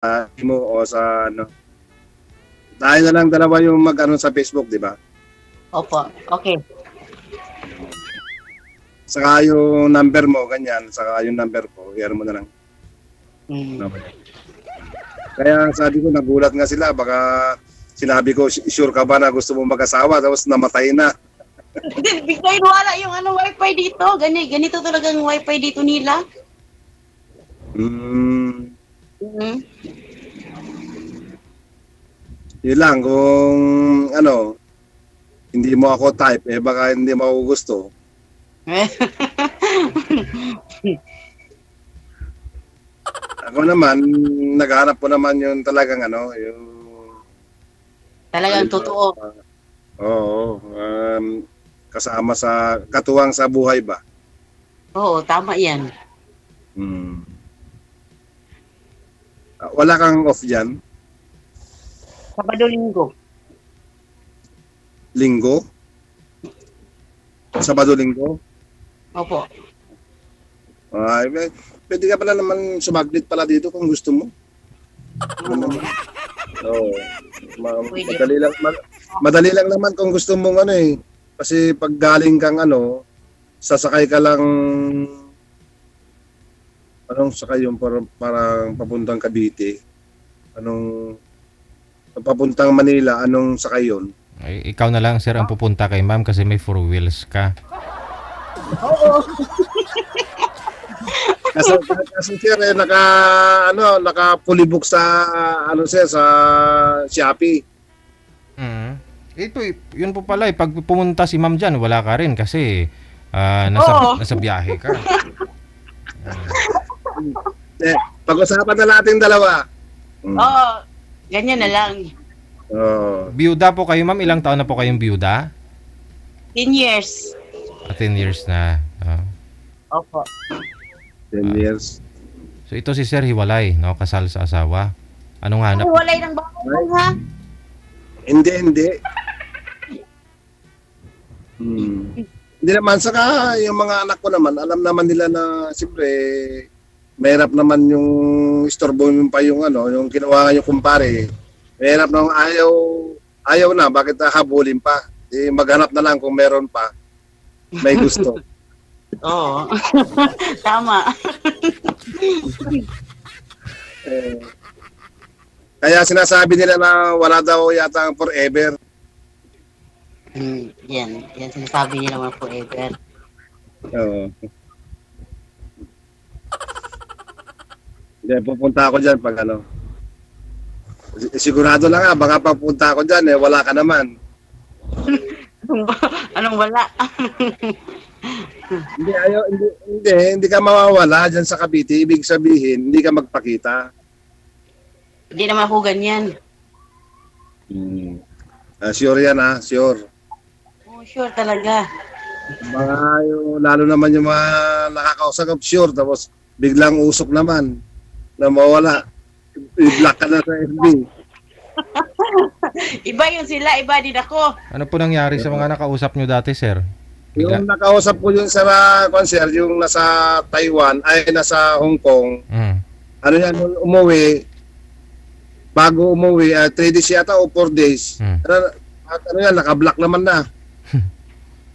mo o sa ano. Tayo na lang dalawa yung mag-ano sa Facebook, di ba? Opo. Okay. Saka yung number mo, ganyan. Saka yung number ko, i-ano mo na lang. Kaya sabi ko, nagulat nga sila. Baka sinabi ko, sure ka ba na gusto mo mag-asawa? Tapos namatay na. Hindi, biglayin wala yung wifi dito. Ganito talagang wifi dito nila. Yun lang, kung ano, hindi mo ako type, baka hindi mo ako gusto. Ako naman, naghanap po naman yung talagang ano, yung... Talagang totoo. Oo, kasama sa, katuwang sa buhay ba? Oo, tama yan. Wala kang off dyan? Sabado-linggo. Linggo? Sabado-linggo? Opo. Pwede ka pala naman sumaglit pala dito kung gusto mo. Oo. Madali lang naman kung gusto mong ano eh. Kasi pag galing kang ano, sasakay ka lang, anong sakay yung parang papuntang Cavite? Papuntang Manila, anong sakay yun? Ay, ikaw na lang sir ang pupunta kay ma'am kasi may 4 wheels ka. Oo. Kasi sir naka fully book sa ano sir sa Shopee. Ito yun po pala pag pumunta si ma'am diyan wala ka rin kasi nasa biyahe ka. Pag-usapan na natin dalawa. Oo. Ganyan na lang. Biyuda po kayo ma'am, ilang taon na po kayong biyuda? 10 years. 10 years na. Opo. 10 years. So ito si Sir hiwalay, no? Kasal sa asawa. Anong hanap? Hiwalay ng bahay ha? Hindi. Hindi naman. Saka yung mga anak ko naman, alam naman nila na siyempre mahirap naman yung istorbo pa yung ano, yung ginawa yung kumpare. Mahirap nang ayaw na, bakit habulin pa? Maghanap na lang kung meron pa. May gusto. Oo. Tama. Kaya sinasabi nila na wala daw yata ang forever. Yan sinasabi nila mga forever. Oo. Hindi, pupunta ako dyan pag ano. Sigurado lang nga, baka papunta ako dyan, wala ka naman. Anong wala? Hindi ka mawawala dyan sa Cavite. Ibig sabihin, hindi ka magpakita. Hindi naman ako ganyan. Sure yan sure. Oh, sure talaga. Lalo naman yung mga nakakausap, sure, tapos biglang usok naman na mawala. I-block ka na sa FB. Iba yun sila, iba din ako. Ano po nangyari sa mga nakausap nyo dati, sir? Yung nakausap ko yung sa concert, yung nasa Taiwan, ay nasa Hong Kong. Ano yan, umuwi, bago umuwi, 3 days yata o 4 days. Ano yan, naka-block naman na.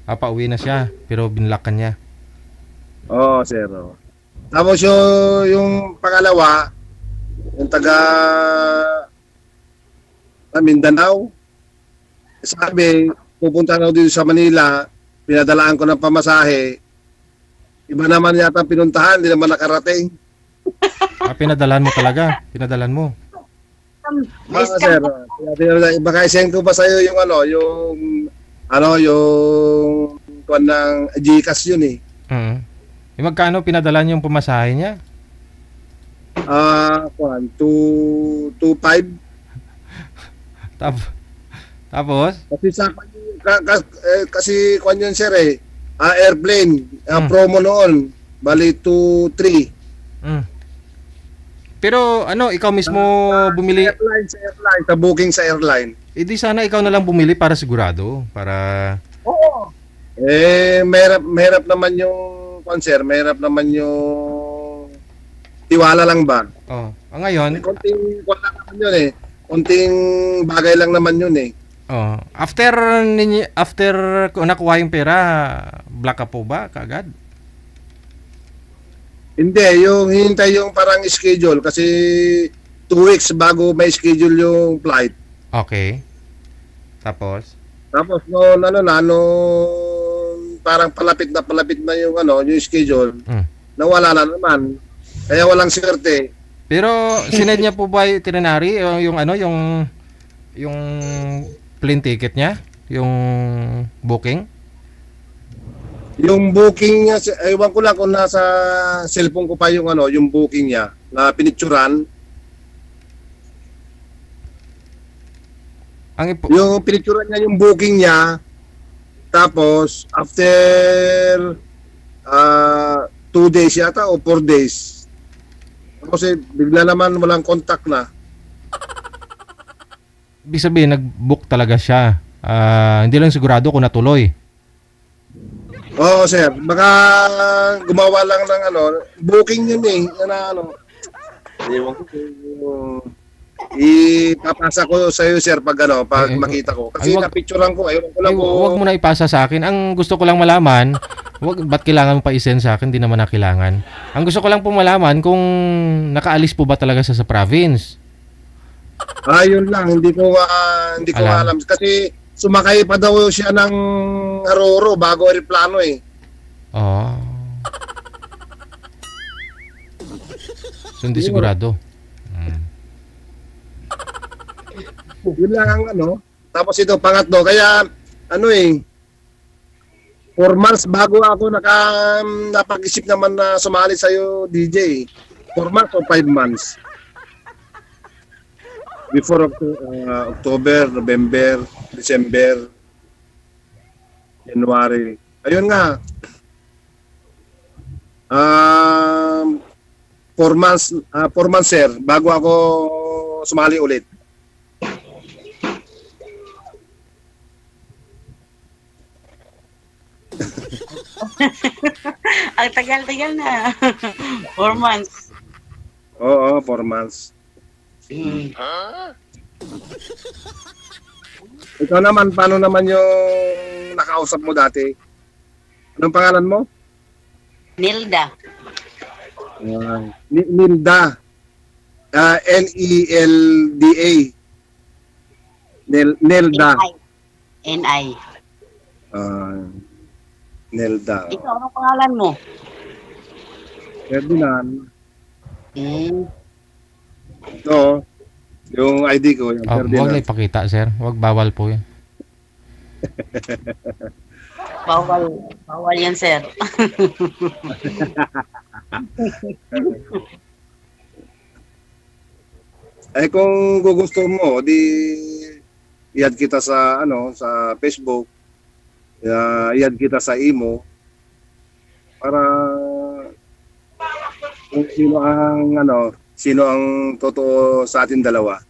Pauwi na siya, pero binlock ka niya. Oo, sir. Tapos yung pangalawa, yung taga Mindanao, sabi, pupunta na dito sa Manila, pinadalaan ko ng pamasahe, iba naman yata pinuntahan, hindi naman nakarating. Pinadalan mo talaga? Pinadalan mo? Sir, baka isend ko pa sa'yo yung yung kuwan ng GCash yun eh. Magkano pinadalan yung pamasahe niya? 2.5. Tapos? Kasi kuwan yun sir airplane, promo noon, bali 2.3. Pero ikaw mismo bumili? Sa booking sa airline. Di sana ikaw na lang bumili para sigurado, para... Oo. Mahirap naman yung concert, mahirap naman yung tiwala lang ba? Oh, ngayon, Konting kuwan lang naman yun eh. Konting bagay lang naman yun eh. oh, after ko nakuha yung pera, black ka po ba kaagad? Hindi, yung hintay yung parang schedule kasi 2 weeks bago may schedule yung flight. Okay. Tapos, Tapos no parang palapit na yung yung schedule, nawala na naman. Kaya walang swerte. pero sinend niya po ba yung itinerary, yung plane ticket niya, yung booking? Yung booking niya, ewan ko lang kung nasa cellphone ko pa yung yung booking niya na pinicturan. Yung pinicturan niya yung booking niya. Tapos after 2 days yata o 4 days. Kasi bigla naman walang contact na. Ibig sabihin, nag-book talaga siya. Hindi lang sigurado kung natuloy. Oo, sir. Baka gumawa lang ng booking yun eh. Ewan ko kung ipapasa ko sa iyo, sir, pag makita ko. Kasi na-picturean ko. Ewan ko lang kung... Huwag mo na ipasa sa akin. Ang gusto ko lang malaman, ba't kailangan mo pa i-send sa akin? Hindi naman na kailangan. Ang gusto ko lang po malaman kung nakaalis po ba talaga sa province. Yun lang. Hindi ko alam. Kasi sumakay pa daw siya ng Aroro bago aeroplano eh. Oh. So, hindi sigurado. Yun lang ang Tapos ito, pangatlo. Kaya, 4 months bago ako napag-isip naman na sumali sa'yo, DJ. 4 months o 5 months? Before October, November, December, January. Ayun nga. 4 months, sir, bago ako sumali ulit. Ang tagal-tagal na. 4 months. Oo, 4 months. Ikaw naman, paano naman yung nakausap mo dati? Anong pangalan mo? Nilda. Nilda. N-E-L-D-A. Nilda. N-I. Nilda. Ikaw, anong pangalan mo? Ferdinand. Ito, yung ID ko, yung Ferdinand. Huwag na ipakita, sir. Huwag, bawal po yan. Bawal yan, sir. Kung gusto mo, di i-add kita sa sa Facebook. I-add kita sa Imo para kung sino ang totoo sa atin dalawa.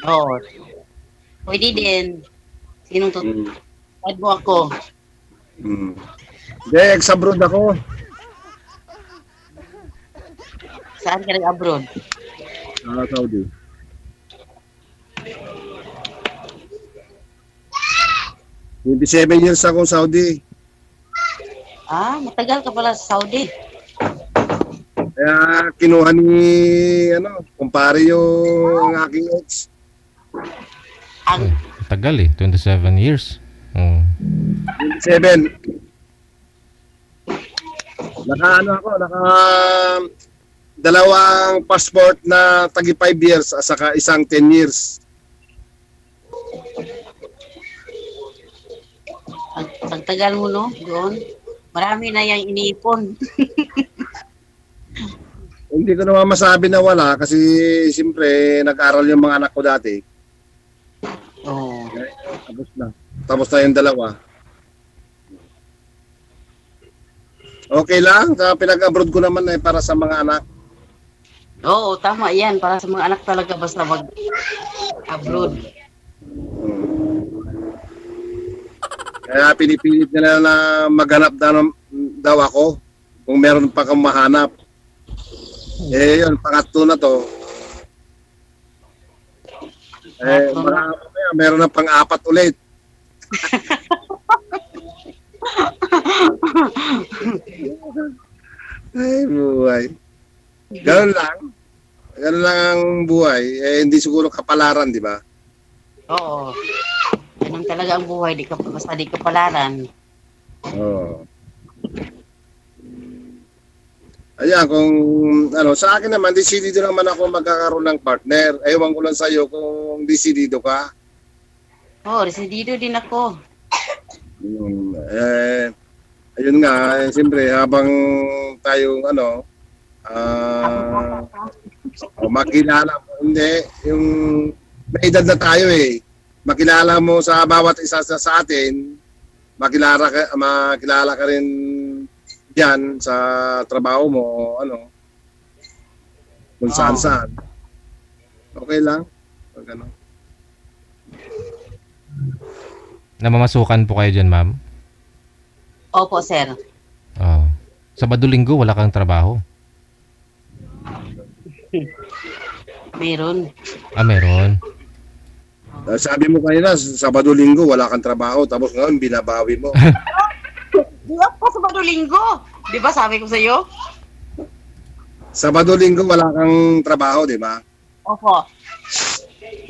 Oo. Pwede din. Sinong add mo ako? Ex-abroad ako. Saan ka nag-abroad? Saudi. $27 years akong Saudi. Matagal ka pala sa Saudi. Kaya kinuha ni kumpare yung aking ex. Tagal 27 years. 27. Naka dalawang passport na tagi 5 years at saka isang 10 years. Ang tagal mo, no? Doon. Marami na yung iniipon. Hindi ko naman masabi na wala kasi siyempre nag-aral yung mga anak ko dati. Oo. Tapos na yung dalawa. Okay lang. Pinag-abroad ko naman para sa mga anak. Oo, tama yan. Para sa mga anak talaga basta mag-abroad. Kaya pinipilit nila na maghanap daw ako kung meron pa kang mahanap. Yun, pangatlo na to. Meron na pang-apat ulit. Ay, buhay. Ganun lang. Ganun lang ang buhay. Hindi siguro kapalaran, di ba? Oo. Ganun talaga ang buhay, basta di kapalaran. Oo. Ayan, kung sa akin naman, decidido naman ako magkakaroon ng partner. Ewan ko lang sa'yo kung decidido ka. Oo, residido din ako. Ayun nga, siyempre, habang tayong makilala mo, hindi, yung may edad na tayo makilala mo sa bawat isa sa atin, makilala ka rin diyan sa trabaho mo, kung saan. Okay lang. Pag Namamasukan po kayo dyan, ma'am? Opo, sir. Oh. Sabado-linggo, wala kang trabaho? Meron. Meron. Sabi mo kanina, Sabado-linggo, wala kang trabaho, tapos ngayon binabawi mo. Di ako Sabado-linggo. Di ba sabi ko sa'yo? Sabado-linggo, wala kang trabaho, di ba? Opo.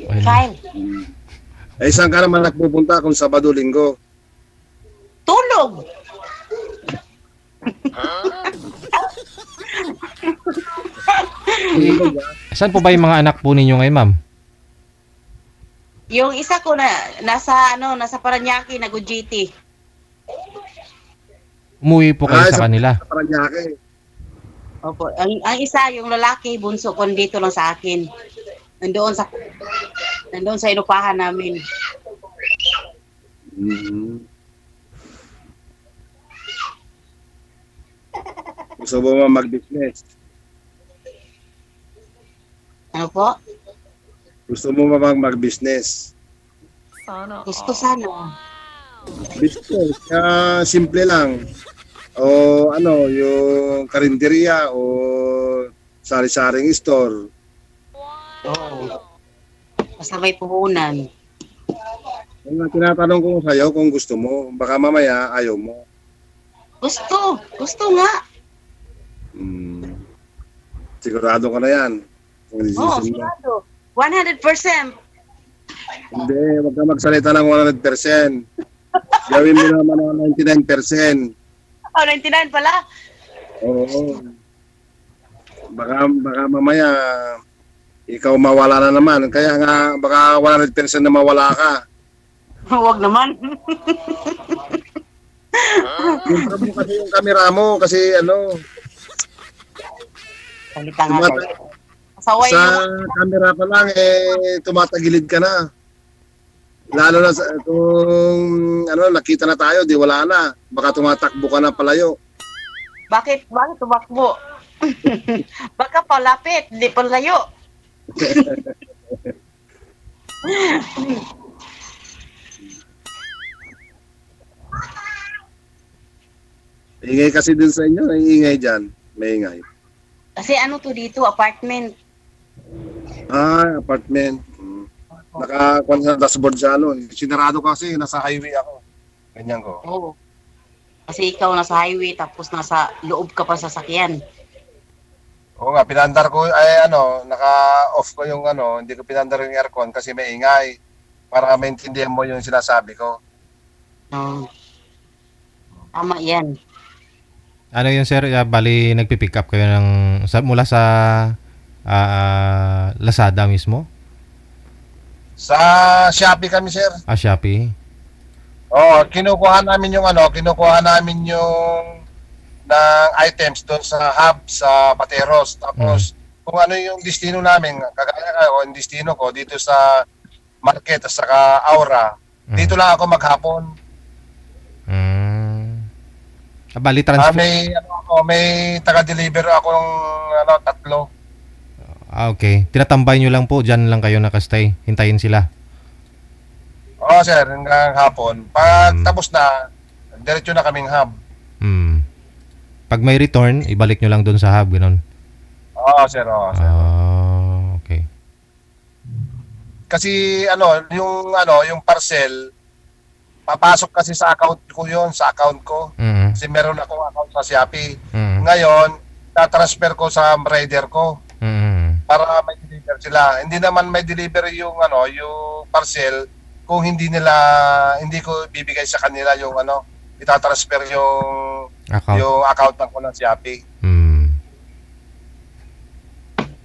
Ayun. Kyle. Saan ka naman nagpupunta kung Sabado-linggo? Tulog. Saan po ba yung mga anak po ninyo ngayon, ma'am? Yung isa ko nasa Paranaque, nag-GT. Umuwi po kayo sa kanila? Sa Paranaque. Opo. Ang isa, yung lalaki, bunso ko dito lang sa akin. Nandoon sa inupahan namin. Gusto mo mag-business? Ano po? Gusto mo mag-business? Gusto sana. Business, simple lang. O yung karinderya o sari-saring store. Oo. Basta may puhunan. Yung tinatanong ko sa'yo kung gusto mo, baka mamaya ayaw mo. Gusto. Gusto nga. Sigurado ka na yan. Oo, sigurado. 100%. Hindi, wag ka magsalita ng 100%. Gawin mo naman ng 99%. Oh, 99 pala. Oo. Baka mamaya ikaw mawala na naman. Kaya nga, baka 100% na mawala ka. Huwag naman. Kumpra mo kasi yung camera mo kasi Salita nga sa'yo. Saway sa mo. camera pa lang tumatagilid ka na. Lalo na kung nakita na tayo, di wala na. Baka tumatakbo ka na palayo. Bakit tumakbo? Baka palapit, di palayo. Ingay kasi dun sa inyo, ingay dyan. May ingay. Kasi to dito, apartment. Apartment. Nakakuha sa dashboard sa Sinarado kasi, nasa highway ako. Ganyan ko. Oo. Kasi ikaw nasa highway, tapos nasa loob ka pa sa sakyan. Oo nga, pinandar ko, naka-off ko yung hindi ko pinandar yung aircon kasi may ingay. Para maintindihan mo yung sinasabi ko. Oo. Tama yan. Ano yun, sir? Bali, nagpipick up kayo mula sa Lazada mismo? Sa Shopee kami, sir. Shopee? Oo, kinukuha namin yung ng items doon sa hub sa Pateros. Tapos kung ano yung destino namin, kagaya ko, yung destino ko dito sa market at saka Aura, dito lang ako maghapon. Bali, transfer. May taga-deliver akong 3. Okay. Tinatambay nyo lang po, dyan lang kayo nakastay. Hintayin sila. Oo, sir, hanggang hapon. Pag tapos na, diretso na kaming hub. Pag may return, ibalik nyo lang doon sa hub, gano'n. Oo, sir. Oo, sir. Okay. Kasi yung parcel, papasok kasi sa account ko yun, sa account ko. Mm. Kasi meron akong account sa Shopee. Mm. Ngayon, tatransfer ko sa rider ko Mm. para may deliver sila. Hindi naman may deliver yung yung parcel kung hindi ko bibigay sa kanila yung itatransfer yung account ko ng Shopee. Mm.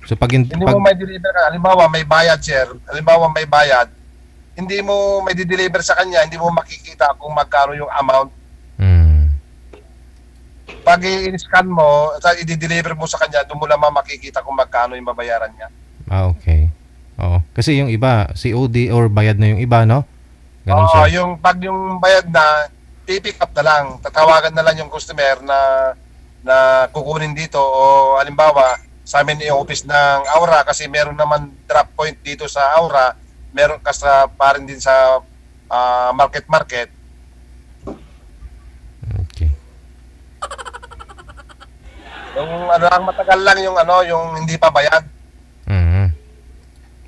So Hindi mo may deliver ka. Halimbawa may bayad, sir. Hindi mo may deliver sa kanya, hindi mo makikita kung magkano yung amount. Mm. Pag i-scan mo, i-deliver mo sa kanya, doon mo naman makikita kung magkano yung babayaran niya. Okay. Oo. Kasi yung iba, COD or bayad na yung iba, no? Ganun siya. Pag yung bayad na, pick up na lang. Tatawagan na lang yung customer na kukunin dito o halimbawa, sa amin yung office ng Aura kasi meron naman drop point dito sa Aura, meron pa rin din sa market. Okay. Yung ang matagal lang yung yung hindi pa bayad. Mm.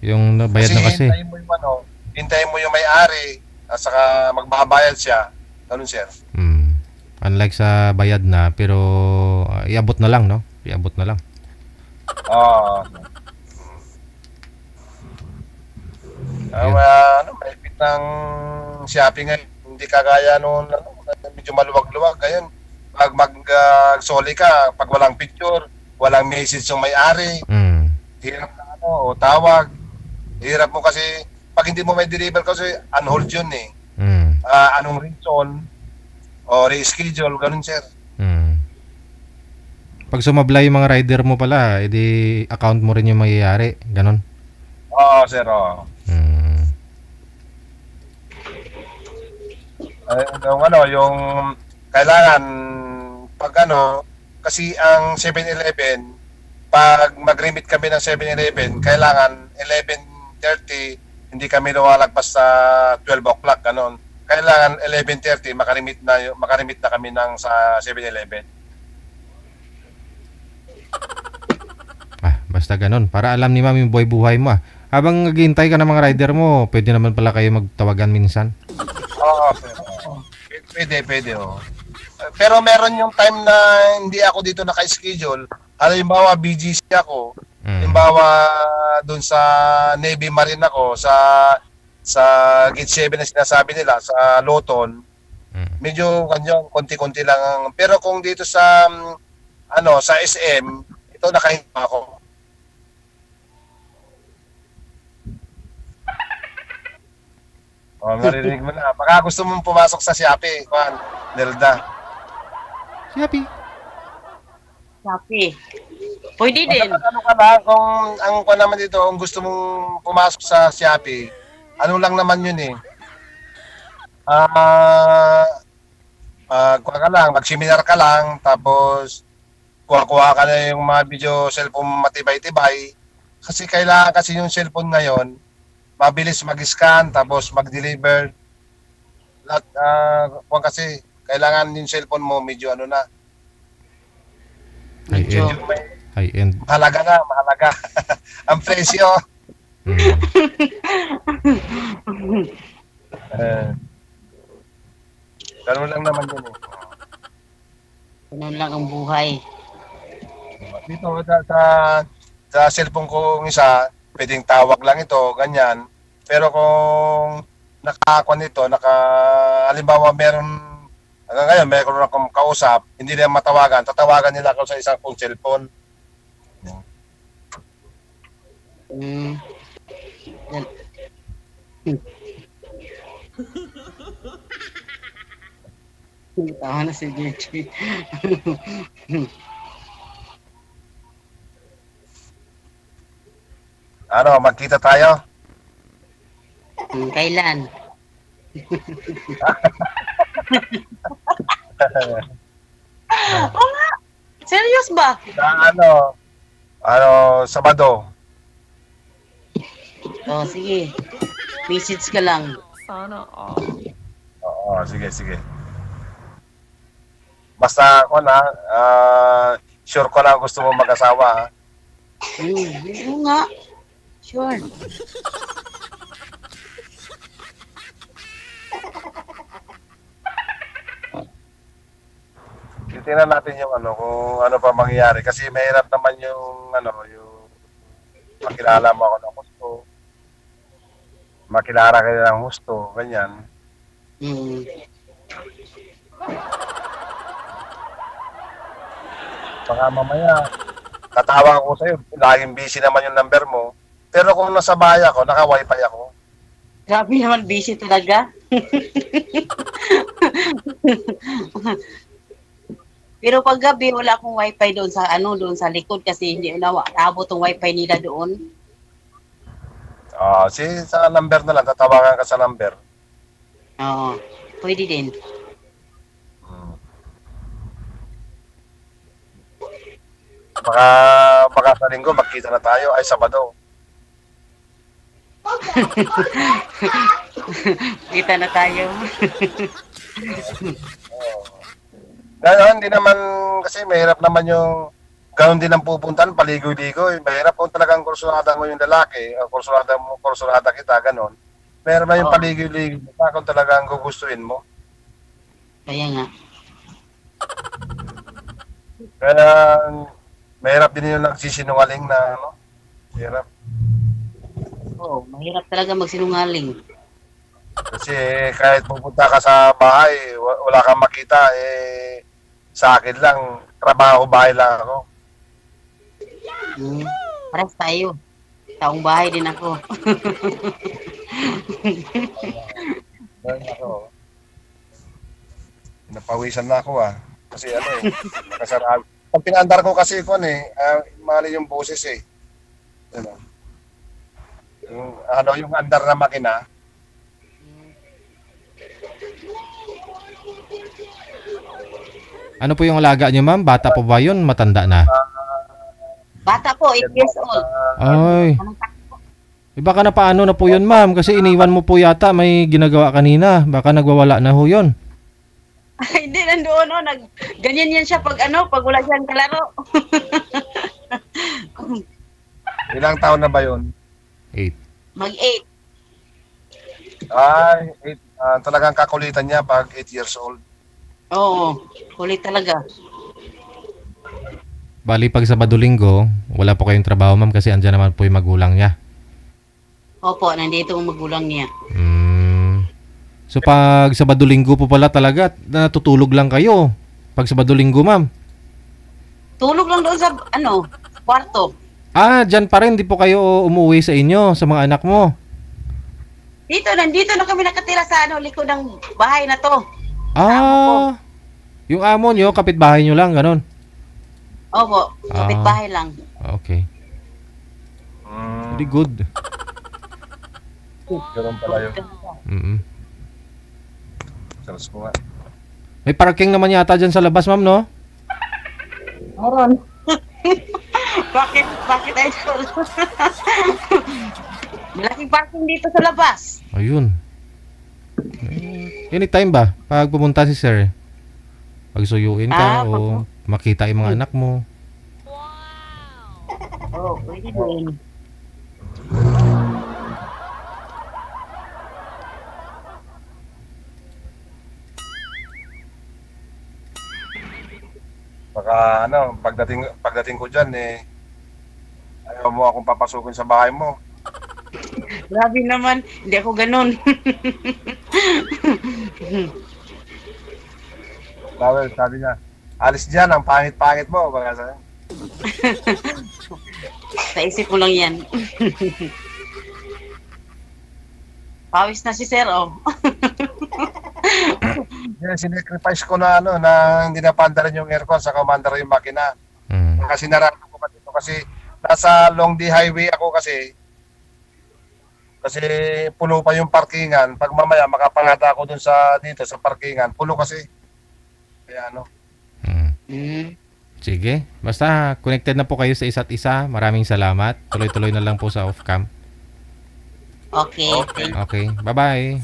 Yung bayad na kasi. Hintayin mo yung may-ari at saka magbabayad siya. Ganun, sir. Mm. Unlike sa bayad na, pero iabot na lang, no? Iabot na lang. Oo. Mahigpit ng shopping ngayon. Hindi kagaya noon, medyo maluwag-luwag. Ngayon, pag mag-soli ka, pag walang picture, walang message yung may-ari, hirap na o tawag. Hirap mo kasi, pag hindi mo may deliver kasi, on-hold yun eh. Anong reason, o reschedule, ganun, sir. Pag sumablay yung mga rider mo pala, edi account mo rin yung mayayari. Ganon? Oo, sir. Oo. Yung kailangan, pag kasi ang 7-Eleven, pag mag-remit kami ng 7-Eleven, kailangan 11:30, hindi kami lumalagpas sa 12 o'clock, ganon. Kailangan 11:30, makarimit na kami sa 7-Eleven. Basta ganon. Para alam ni ma'am yung buhay mo. Habang naghihintay ka ng mga rider mo, pwede naman pala kayo magtawagan minsan. Oo, pwede. Pero meron yung time na hindi ako dito naka-schedule. Halimbawa, BGC ako. Halimbawa, dun sa Navy Marine ako, sa Gate 7 na sinasabi nila, sa Loton. Medyo konti-konti lang. Pero kung dito sa sa SM, ito nakahinga ako. Marinig mo na. Baka gusto mong pumasok sa Shopee, Nelda. Shopee? Pwede din. Ano ka lang, kung naman dito, kung gusto mong pumasok sa Shopee, ano lang naman yun eh. Kuha ka lang, mag-seminar ka lang, tapos kuha ka na yung mga video cellphone matibay-tibay. Kasi kailangan kasi yung cellphone ngayon, mabilis mag-scan, tapos mag-deliver. Kasi kailangan yung cellphone mo medyo na. High-end. Mahalaga. Ang presyo. Ganun lang naman yun eh. Ganun lang ang buhay. Dito sa cellphone ko isa, pwedeng tawag lang ito, ganyan. Pero kung halimbawa hanggang ngayon, meron akong kausap, hindi nila matawagan, tatawagan nila ako sa isang kong cellphone. Tawa na si JJ. Magkita tayo? Kailan? Serious ba? Sabado. Sige. Message ka lang. Sana all. Oo, sige. Basta sure ko lang gusto mo mag-asawa. Oo nga. Sure. Titingnan natin yung ano, kung ano pa mangyayari. Kasi mahirap naman yung, ano, yung makilala mo ako ng gusto. Makilala kayo ng gusto, ganyan. Mm. Baka mamaya, tatawag ako sa'yo, laging busy naman yung number mo. Pero kung nasa bahay ako, naka-wifi ako. Grabe naman, busy talaga. Pero pag gabi, wala akong wifi doon sa doon sa likod kasi hindi naabot ang wifi nila doon. Sa number na lang, tatawagan ka sa number. Oo, pwede din. Baka sa linggo, magkita na tayo. Ay, Sabado. Kita na tayo. Dahil hindi naman, kasi mahirap naman yung ganoon din ang pupuntahan, paligoy-ligoy. Mahirap kung talagang kursunada mo yung lalaki, o kursunada kita, gano'n. Mahirap na yung paligoy-ligoy kung talagang gugustuhin mo. Kaya nga. Kaya, mahirap din yung nagsisinungaling na, ano, mahirap. Oo, mahirap talaga magsinungaling. Kasi kahit pupunta ka sa bahay, wala kang makita, sa akin lang, trabaho, bahay lang ako. Pares tayo. Taong bahay din ako. Napawisan na ako Kasi nakasarado. Pag pinaandar ko kasi mali yung boses Yung andar na makina. Ano po yung alaga niyo, ma'am? Bata po ba yun? Matanda na? Bata po, 8 years old. Ay. Baka na paano na po yun, ma'am? Kasi iniwan mo po yata may ginagawa kanina. Baka nagwawala na ho yun. Ay, hindi, nandoon ganyan yan siya pag wala siyang kalaro. Ilang taon na ba yun? 8. Mag-8. Ay, 8. Talagang kakulitan niya pag 8 years old. Oo, kulit talaga. Bali, pag Sabado-Linggo, wala po kayong trabaho, ma'am, kasi andyan naman po yung magulang niya. Opo, nandito ang magulang niya. So, pag Sabado-Linggo po pala talaga, natutulog lang kayo. Pag Sabado-Linggo, ma'am. Tulog lang doon sa, kwarto. Dyan pa rin, di po kayo umuwi sa inyo, sa mga anak mo. Nandito na kami nakatira sa likod ng bahay na to. Yung amo nyo, kapitbahay nyo lang, ganun. Opo, kapitbahay lang. Okay. Very good. Ganun pala yun. Saras ko nga. May parking naman yata dyan sa labas, ma'am, no? Meron. Bakit idol? Malaking parking dito sa labas. Ayun. Anytime ba? Pag pumunta si sir, pagsuyuin ka o makita yung mga anak mo. Oo, pwede din. Baka pagdating ko dyan ayaw mo akong papasukin sa bahay mo. Grabe naman, hindi ako ganun. Bawal, sabi niya, alis dyan, ang pangit-pangit mo. Baka sa Sa isip mo lang yan. Pawis na si Sir, Sinecrifice ko na hindi na pandarin yung aircon sa commander yung makina. Kasi narado ko pa dito kasi nasa Long D Highway ako kasi pulo pa yung parkingan. Pag mamaya makapangata ako dun dito sa parkingan, pulo kasi. Kaya Sige. Basta connected na po kayo sa isa't isa. Maraming salamat. Tuloy-tuloy na lang po sa off-cam. Okay. Okay. Bye-bye.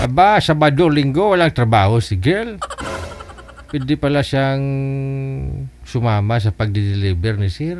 Aba, Sabado-Linggo, walang trabaho si girl. Pwede pala siyang sumama sa pagdi-deliver ni Sir.